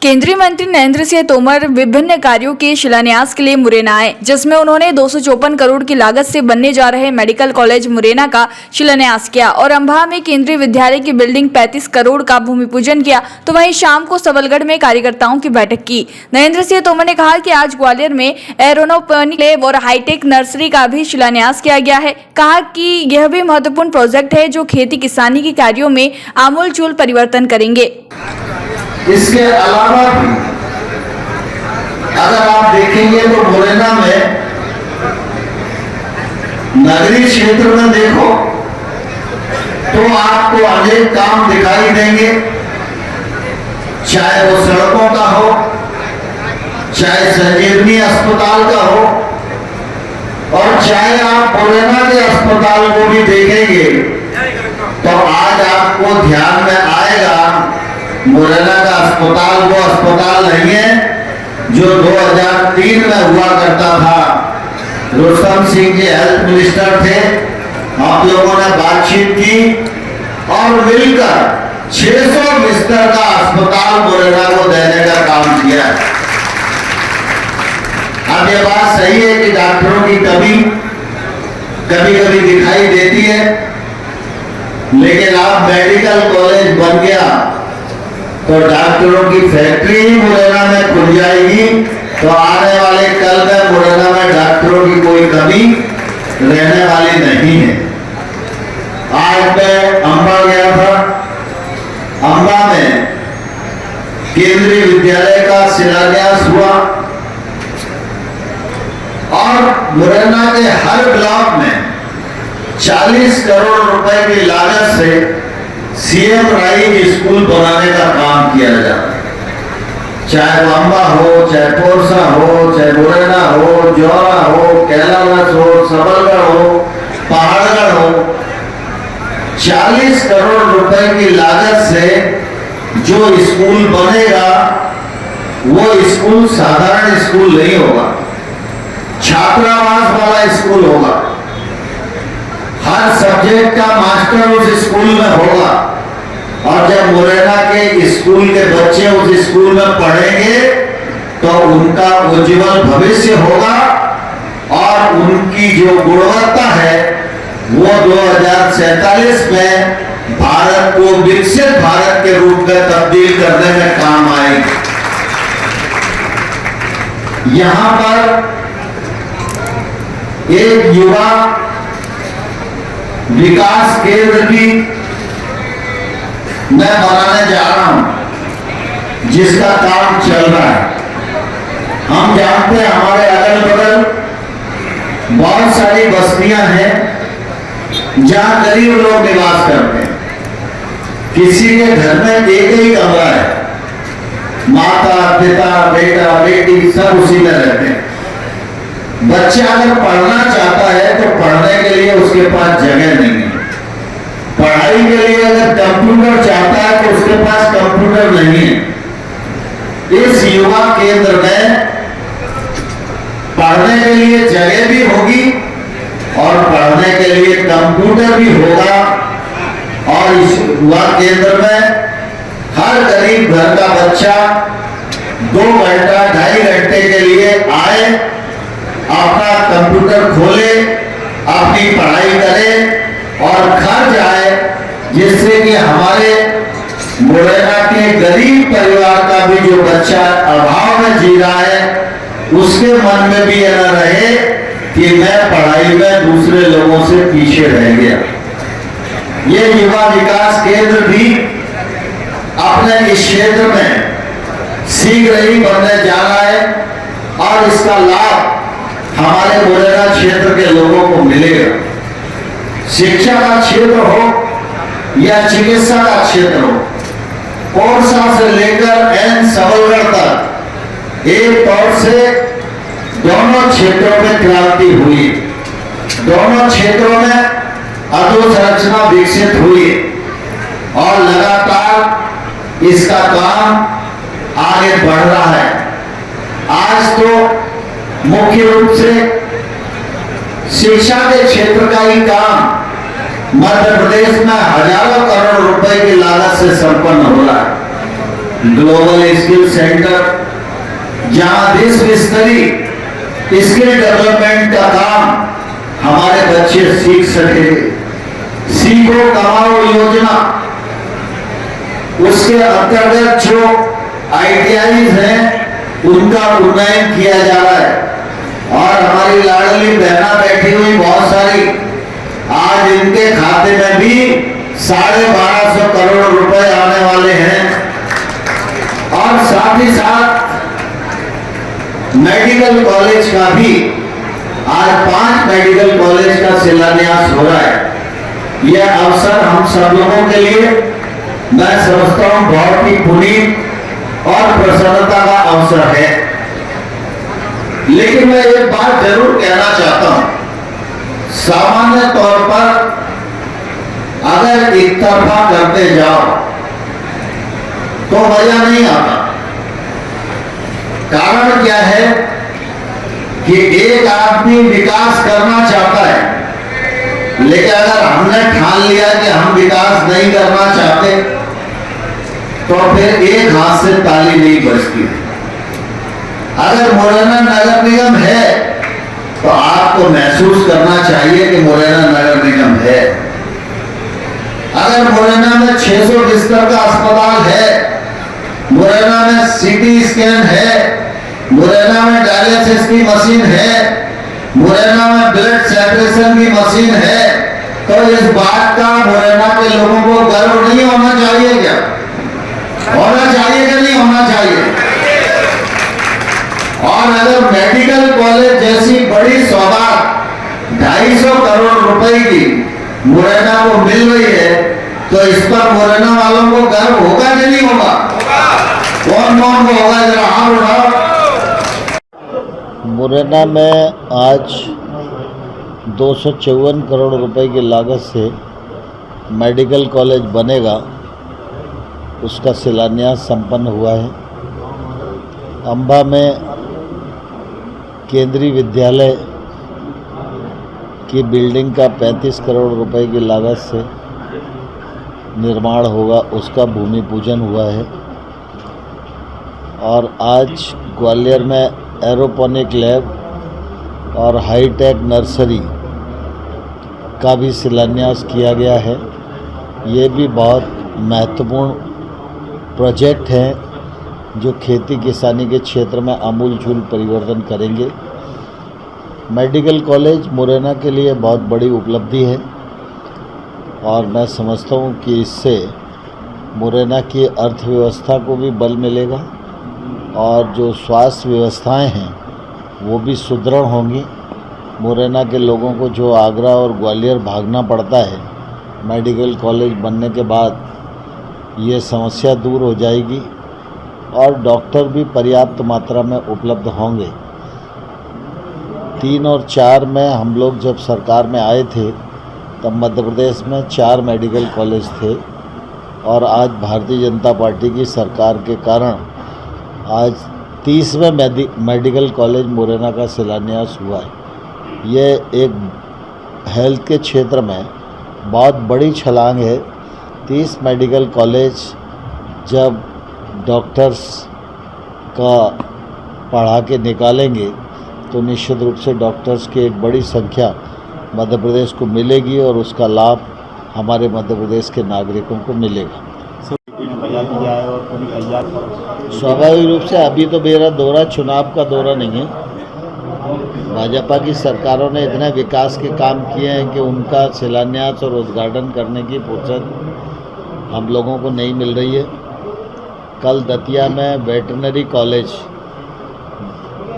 केंद्रीय मंत्री नरेंद्र सिंह तोमर विभिन्न कार्यों के शिलान्यास के लिए मुरैना आए, जिसमें उन्होंने 254 करोड़ की लागत से बनने जा रहे मेडिकल कॉलेज मुरैना का शिलान्यास किया और अम्बाह में केंद्रीय विद्यालय की बिल्डिंग 35 करोड़ का भूमि पूजन किया। तो वहीं शाम को सबलगढ़ में कार्यकर्ताओं की बैठक की। नरेंद्र सिंह तोमर ने कहा कि आज ग्वालियर में एरोनोपॉनिक लैब और हाईटेक नर्सरी का भी शिलान्यास किया गया है। कहा कि यह भी महत्वपूर्ण प्रोजेक्ट है जो खेती किसानी के कार्यों में आमूलचूल परिवर्तन करेंगे। इसके अलावा भी अगर आप देखेंगे तो मुरैना में नगरीय क्षेत्र में देखो तो आपको अनेक काम दिखाई देंगे, चाहे वो सड़कों का हो, चाहे संजीवनी अस्पताल का हो, और चाहे आप मुरैना के अस्पताल को भी देखेंगे तो आज आपको ध्यान में आएगा मुरैना का अस्पताल वो अस्पताल नहीं है जो 2003 में हुआ करता था। रुस्तम सिंह जी हेल्थ मिनिस्टर थे, आप लोगों ने बातचीत की और मिलकर 600 बिस्तर का अस्पताल मुरैना को देने का काम किया। अब ये बात सही है कि डॉक्टरों की कमी कभी कभी दिखाई देती है, लेकिन आप मेडिकल कॉलेज बन गया तो डॉक्टरों की फैक्ट्री ही मुरैना में खुल जाएगी, तो आने वाले कल में मुरैना में डॉक्टरों की कोई कमी रहने वाली नहीं है। आज मैं अम्बा गया था, अम्बा में केंद्रीय विद्यालय का शिलान्यास हुआ और मुरैना के हर ब्लॉक में 40 करोड़ रुपए की लागत से सीएम राइज स्कूल बनाने का काम किया जाता है। चाहे वो अम्बा हो, चाहे पोरसा हो, चाहे मुरैना हो, जौरा हो, कैलाश हो, सबलगढ़ हो, पहाड़गढ़ हो, 40 करोड़ रुपए की लागत से जो स्कूल बनेगा वो स्कूल साधारण स्कूल नहीं होगा, छात्रावास वाला स्कूल होगा। हर सब्जेक्ट का मास्टर उस स्कूल में होगा और जब मुरैना के स्कूल के बच्चे उस स्कूल में पढ़ेंगे तो उनका उज्जवल भविष्य होगा और उनकी जो गुणवत्ता है वो 2047 में भारत को विकसित भारत के रूप में तब्दील करने में काम आएगी। यहां पर एक युवा विकास केंद्र भी मैं बनाने जा रहा हूं, जिसका काम चल रहा है। हम जानते हैं हमारे अगल बगल बहुत सारी बस्तियां हैं जहां गरीब लोग निवास करते हैं। किसी के घर में एक ही कमरा है, माता पिता बेटा बेटी सब उसी में रहते हैं। बच्चा अगर पढ़ना चाहता है तो पढ़ने के लिए उसके पास जगह नहीं है, पढ़ाई के लिए अगर कंप्यूटर चाहता है तो उसके पास कंप्यूटर नहीं है। इस युवा केंद्र में पढ़ने के लिए जगह भी होगी और पढ़ने के लिए कंप्यूटर भी होगा और इस युवा केंद्र में हर गरीब घर का बच्चा 2 घंटा 2.5 घंटे के लिए आए, अपना कंप्यूटर खोले, अपनी पढ़ाई करे और घर जाए, जिससे कि हमारे मुरैना के गरीब परिवार का भी जो बच्चा अभाव में जी रहा है उसके मन में भी यह न रहे कि मैं पढ़ाई में दूसरे लोगों से पीछे रह गया। ये युवा विकास केंद्र भी अपने इस क्षेत्र में शीघ्र ही बनने जा रहा है और इसका लाभ हमारे मुरैना क्षेत्र के लोगों को मिलेगा। शिक्षा का क्षेत्र हो या चिकित्सा का क्षेत्र हो, पोरसा से लेकर एन सबलगढ़ तक एक तौर से दोनों क्षेत्रों में क्रांति हुई, दोनों क्षेत्रों में अधोसंरचना विकसित हुई और लगातार इसका काम आगे बढ़ रहा है। आज तो मुख्य रूप से शिक्षा के क्षेत्र का ही काम मध्य प्रदेश में हजारों करोड़ रुपए की लागत से संपन्न हो रहा है। ग्लोबल स्किल सेंटर, जहां विश्व स्तरीय स्किल डेवलपमेंट का काम हमारे बच्चे सीख सकेंगे। सीखो कमाओ योजना, उसके अंतर्गत जो ITIs हैं उनका उन्नयन किया जा रहा है। और हमारी लाडली बहना बैठी हुई बहुत सारी, आज इनके खाते में भी 1250 करोड़ रुपए आने वाले हैं। और साथ ही साथ मेडिकल कॉलेज का भी आज 5 मेडिकल कॉलेज का शिलान्यास हो रहा है। यह अवसर हम सब लोगों के लिए मैं समझता हूं बहुत ही पुनीत और प्रसन्नता का अवसर है। लेकिन मैं एक बात जरूर कहना चाहता हूं, सामान्य तौर पर अगर एक तरफा करते जाओ तो मजा नहीं आता। कारण क्या है कि एक आदमी विकास करना चाहता है, लेकिन अगर हमने ठान लिया कि हम विकास नहीं करना चाहते तो फिर एक हाथ से ताली नहीं बजती। अगर मुरैना नगर निगम है तो आपको महसूस करना चाहिए कि मुरैना नगर निगम है। अगर मुरैना में 600 बिस्तर का अस्पताल है, मुरैना में CT स्कैन है, मुरैना में डायलिसिस की मशीन है, मुरैना में ब्लड सेपरेशन की मशीन है, तो इस बात का मुरैना के लोगों को गर्व नहीं होना चाहिए क्या? होना चाहिए कि नहीं होना चाहिए? और अगर मेडिकल कॉलेज जैसी बड़ी सौगात 250 करोड़ रुपए की मुरैना को मिल रही है तो इस पर मुरैना वालों को गर्व होगा कि नहीं होगा? कौन कौन को होगा, जरा हाथ उठाओ। मुरैना में आज 254 करोड़ रुपए की लागत से मेडिकल कॉलेज बनेगा, उसका शिलान्यास संपन्न हुआ है। अंबा में केंद्रीय विद्यालय की बिल्डिंग का 35 करोड़ रुपए की लागत से निर्माण होगा, उसका भूमि पूजन हुआ है। और आज ग्वालियर में एरोपोनिक लैब और हाईटेक नर्सरी का भी शिलान्यास किया गया है। ये भी बहुत महत्वपूर्ण प्रोजेक्ट हैं जो खेती किसानी के क्षेत्र में आमूलचूल परिवर्तन करेंगे। मेडिकल कॉलेज मुरैना के लिए बहुत बड़ी उपलब्धि है और मैं समझता हूँ कि इससे मुरैना की अर्थव्यवस्था को भी बल मिलेगा और जो स्वास्थ्य व्यवस्थाएं हैं वो भी सुदृढ़ होंगी। मुरैना के लोगों को जो आगरा और ग्वालियर भागना पड़ता है, मेडिकल कॉलेज बनने के बाद ये समस्या दूर हो जाएगी और डॉक्टर भी पर्याप्त मात्रा में उपलब्ध होंगे। 3 और 4 में हम लोग जब सरकार में आए थे तब मध्य प्रदेश में 4 मेडिकल कॉलेज थे और आज भारतीय जनता पार्टी की सरकार के कारण आज 30वें मेडिकल कॉलेज मुरैना का शिलान्यास हुआ है। ये एक हेल्थ के क्षेत्र में बहुत बड़ी छलांग है। 30 मेडिकल कॉलेज जब डॉक्टर्स का पढ़ा के निकालेंगे तो निश्चित रूप से डॉक्टर्स की एक बड़ी संख्या मध्य प्रदेश को मिलेगी और उसका लाभ हमारे मध्य प्रदेश के नागरिकों को मिलेगा। स्वाभाविक रूप से अभी तो मेरा दौरा चुनाव का दौरा नहीं है। भाजपा की सरकारों ने इतने विकास के काम किए हैं कि उनका शिलान्यास और उद्घाटन करने की फुर्सत हम लोगों को नहीं मिल रही है। कल दतिया में वेटरनरी कॉलेज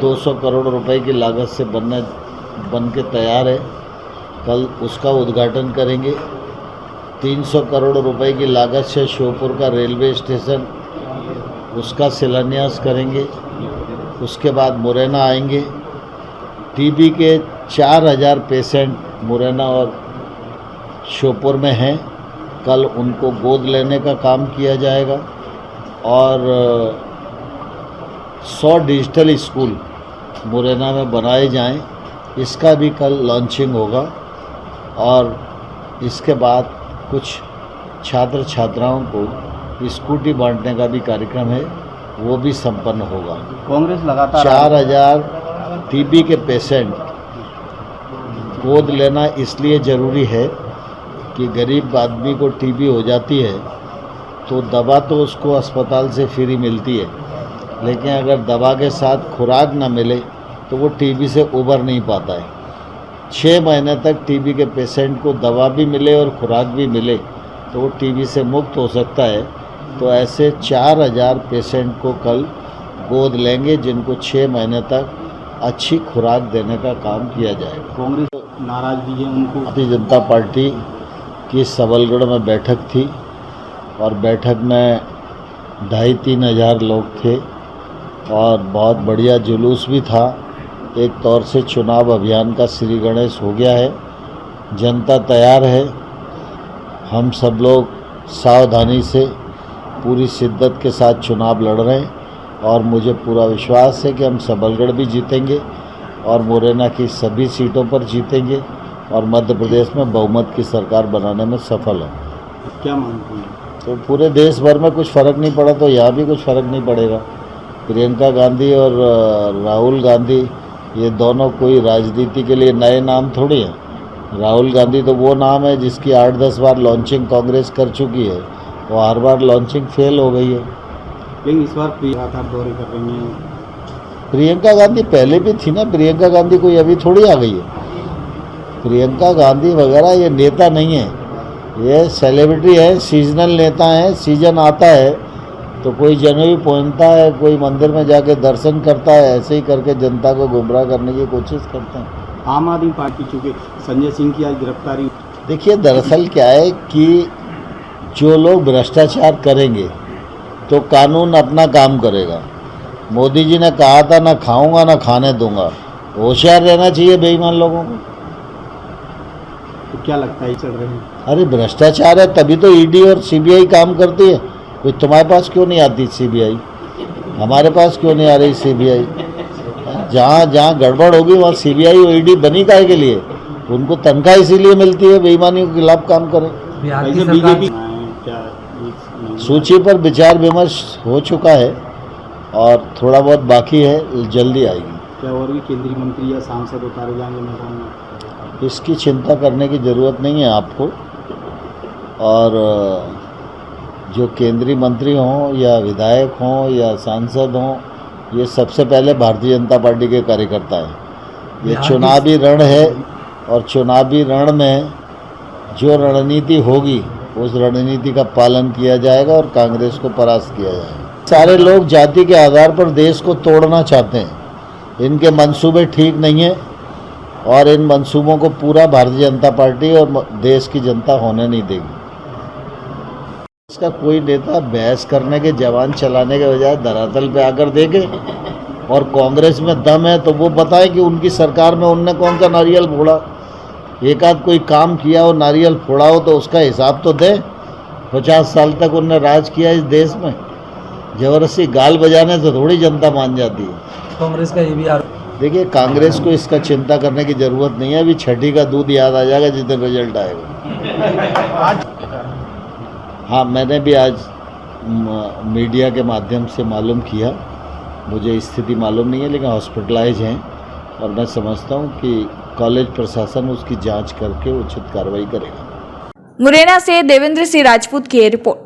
200 करोड़ रुपए की लागत से बन के तैयार है, कल उसका उद्घाटन करेंगे। 300 करोड़ रुपए की लागत से श्योपुर का रेलवे स्टेशन, उसका शिलान्यास करेंगे। उसके बाद मुरैना आएंगे। टीबी के 4000 पेशेंट मुरैना और श्योपुर में हैं, कल उनको गोद लेने का काम किया जाएगा और 100 डिजिटल स्कूल मुरैना में बनाए जाएं, इसका भी कल लॉन्चिंग होगा। और इसके बाद कुछ छात्र छात्राओं को स्कूटी बांटने का भी कार्यक्रम है, वो भी संपन्न होगा। कांग्रेस लगातार 4000 टीबी के पेशेंट गोद लेना इसलिए ज़रूरी है कि गरीब आदमी को टीबी हो जाती है तो दवा तो उसको अस्पताल से फ्री मिलती है, लेकिन अगर दवा के साथ खुराक ना मिले तो वो टीबी से उबर नहीं पाता है। 6 महीने तक टीबी के पेशेंट को दवा भी मिले और खुराक भी मिले तो वो टीबी से मुक्त हो सकता है। तो ऐसे 4000 पेशेंट को कल गोद लेंगे जिनको 6 महीने तक अच्छी खुराक देने का काम किया जाएगा। कांग्रेस नाराजगी है उनको। भारतीय जनता पार्टी की सबलगढ़ में बैठक थी और बैठक में 2,500-3 हज़ार लोग थे और बहुत बढ़िया जुलूस भी था। एक तौर से चुनाव अभियान का श्री गणेश हो गया है, जनता तैयार है। हम सब लोग सावधानी से पूरी शिद्दत के साथ चुनाव लड़ रहे हैं और मुझे पूरा विश्वास है कि हम सबलगढ़ भी जीतेंगे और मुरैना की सभी सीटों पर जीतेंगे और मध्य प्रदेश में बहुमत की सरकार बनाने में सफल हैं। क्या मानते हैं? तो पूरे देश भर में कुछ फ़र्क नहीं पड़ा तो यहाँ भी कुछ फ़र्क नहीं पड़ेगा। प्रियंका गांधी और राहुल गांधी ये दोनों कोई राजनीति के लिए नए नाम थोड़ी हैं। राहुल गांधी तो वो नाम है जिसकी 8-10 बार लॉन्चिंग कांग्रेस कर चुकी है, वो हर बार लॉन्चिंग फेल हो गई है। लेकिन इस बार लगातार दौरे कर रही हैं। प्रियंका गांधी पहले भी थी ना, प्रियंका गांधी कोई अभी थोड़ी आ गई है। प्रियंका गांधी वगैरह ये नेता नहीं है, ये सेलिब्रिटी है, सीजनल नेता है। सीजन आता है तो कोई जनवरी पहुँचता है, कोई मंदिर में जाके दर्शन करता है, ऐसे ही करके जनता को गुमराह करने की कोशिश करते हैं। आम आदमी पार्टी चूँकि संजय सिंह की आज गिरफ्तारी। देखिए दरअसल क्या है कि जो लोग भ्रष्टाचार करेंगे तो कानून अपना काम करेगा। मोदी जी ने कहा था ना खाऊंगा ना खाने दूंगा, होशियार रहना चाहिए बेईमान लोगों को। तो क्या लगता है चल रहे हैं? अरे भ्रष्टाचार है तभी तो ईडी और सीबीआई काम करती है। कोई तुम्हारे पास क्यों नहीं आती सीबीआई, हमारे पास क्यों नहीं आ रही सीबीआई? जहाँ जहाँ गड़बड़ होगी वहाँ सीबीआई और ईडी बनी काहे के लिए? उनको तनख्वाह इसीलिए मिलती है बीमारियों के खिलाफ काम करें। बीजेपी सूची पर विचार विमर्श हो चुका है और थोड़ा बहुत बाकी है, जल्दी आएगी। क्या और भी केंद्रीय मंत्री या सांसद उतारे जाएंगे मैदान में? इसकी चिंता करने की ज़रूरत नहीं है आपको। और जो केंद्रीय मंत्री हों या विधायक हों या सांसद हों, ये सबसे पहले भारतीय जनता पार्टी के कार्यकर्ता हैं। ये चुनावी रण है और चुनावी रण में जो रणनीति होगी उस रणनीति का पालन किया जाएगा और कांग्रेस को परास्त किया जाएगा। सारे लोग जाति के आधार पर देश को तोड़ना चाहते हैं, इनके मंसूबे ठीक नहीं हैं और इन मंसूबों को पूरा भारतीय जनता पार्टी और देश की जनता होने नहीं देगी। इसका कोई नेता बहस करने के, जवान चलाने के बजाय धरातल पे आकर देखे और कांग्रेस में दम है तो वो बताए कि उनकी सरकार में उनने कौन सा नारियल फोड़ा। एक आध कोई काम किया हो, नारियल फोड़ा हो तो उसका हिसाब तो दे। 50 साल तक उनने राज किया इस देश में, जबरदस्ती गाल बजाने से थोड़ी जनता मान जाती है। कांग्रेस का ये भी आरोप। देखिए कांग्रेस को इसका चिंता करने की ज़रूरत नहीं है। अभी छठी का दूध याद आ जाएगा जिस दिन रिजल्ट आएगा। हाँ, मैंने भी आज मीडिया के माध्यम से मालूम किया, मुझे स्थिति मालूम नहीं है लेकिन हॉस्पिटलाइज हैं और मैं समझता हूँ कि कॉलेज प्रशासन उसकी जांच करके उचित कार्रवाई करेगा। मुरैना से देवेंद्र सिंह राजपूत की रिपोर्ट।